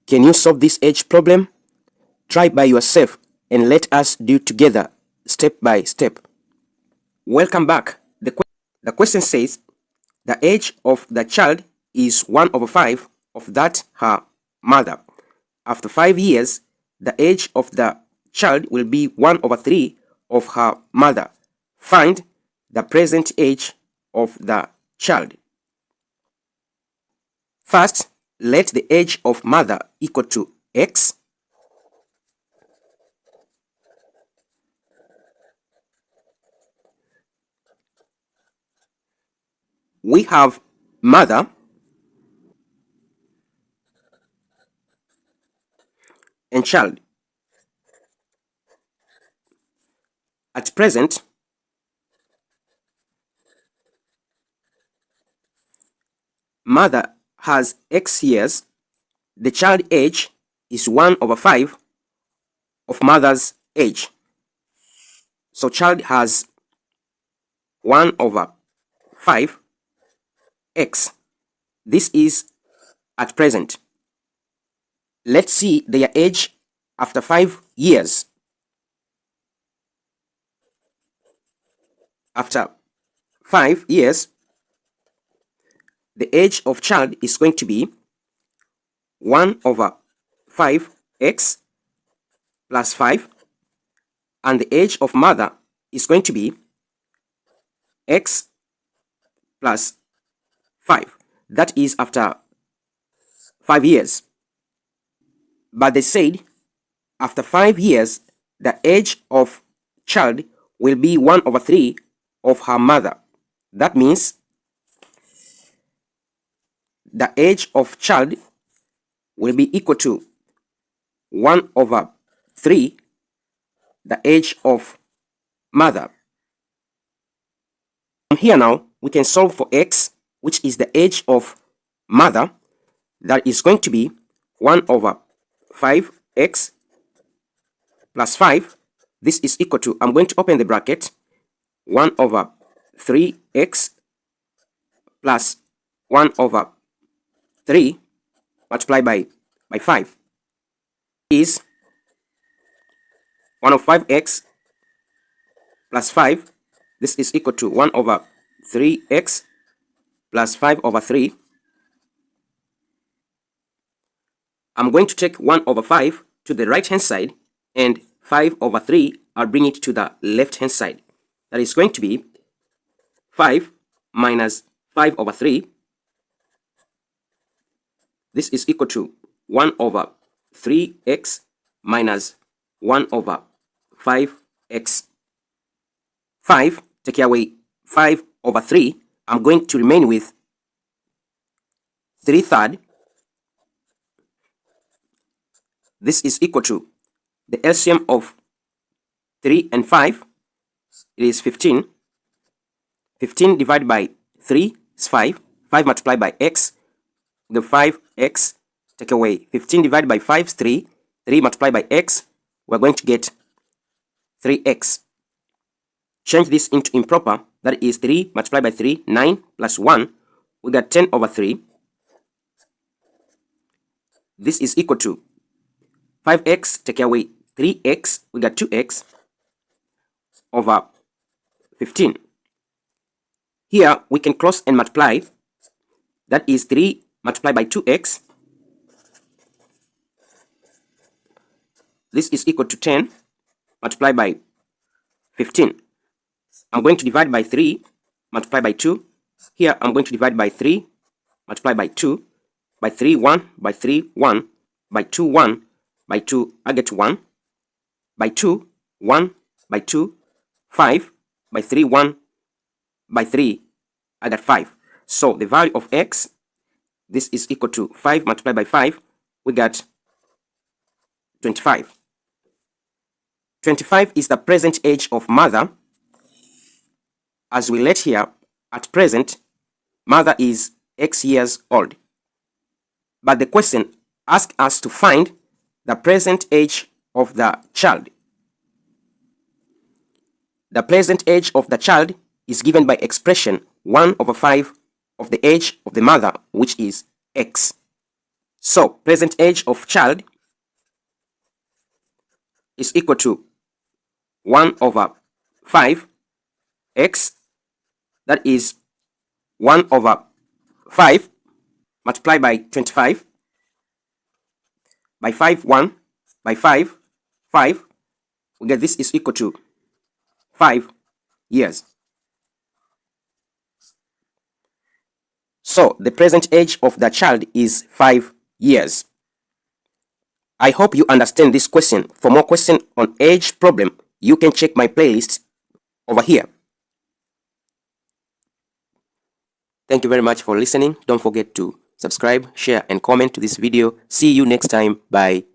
Can you solve this age problem? Try by yourself and let us do together, step by step. Welcome back. The question says, the age of the child is 1/5 of that her mother. After 5 years, the age of the child will be 1/3 of her mother. Find the present age of the child. First, let the age of mother equal to x. We have mother and child. At present, mother has x years. The child age is 1/5 of mother's age. So child has 1/5 x. This is at present. Let's see their age after 5 years. After 5 years, the age of child is going to be 1/5x plus 5, and the age of mother is going to be x plus 5. That is after 5 years. But they said after 5 years, the age of child will be 1/3 of her mother. That means the age of child will be equal to 1/3 the age of mother. From here now, we can solve for x, which is the age of mother. That is going to be 1/5x plus 5. This is equal to, I'm going to open the bracket, 1/3x plus 1/3 multiplied by 5 is 1/5x plus 5. This is equal to 1/3x plus 5/3. I'm going to take 1/5 to the right hand side, and 5/3 I'll bring it to the left hand side. That is going to be 5 minus 5/3. This is equal to 1/3x minus 1/5x. 5, take away 5/3. I'm going to remain with 3/3. This is equal to the LCM of 3 and 5. It is 15. 15 divided by 3 is 5. 5 multiplied by x, the 5x, take away 15 divided by 5 is 3. 3 multiplied by x, we're going to get 3x. Change this into improper. That is 3 multiplied by 3, 9 plus 1. We got 10/3. This is equal to 5x, take away 3x, we got 2x over 15. Here we can cross and multiply. That is 3 multiplied by 2x. This is equal to 10 multiplied by 15. I'm going to divide by 3 multiplied by 2. Here I'm going to divide by 3 multiplied by 2. By 3, 1. By 3, 1. By 2, 1. By 2, I get 1. By 2, 1. By 2, 5. By 3, 1. By 3, I got 5. So the value of x, this is equal to 5 multiplied by 5. We got 25. 25 is the present age of mother. As we let here, at present, mother is x years old. But the question asks us to find the present age of the child. The present age of the child is given by expression 1/5 of the age of the mother, which is x. So present age of child is equal to 1 over 5 x, that is 1 over 5 multiplied by 25 by 5, 1 by 5, 5. We get this is equal to 5 years. So the present age of the child is 5 years. I hope you understand this question. For more questions on age problem, you can check my playlist over here. Thank you very much for listening. Don't forget to subscribe, share, and comment to this video. See you next time. Bye.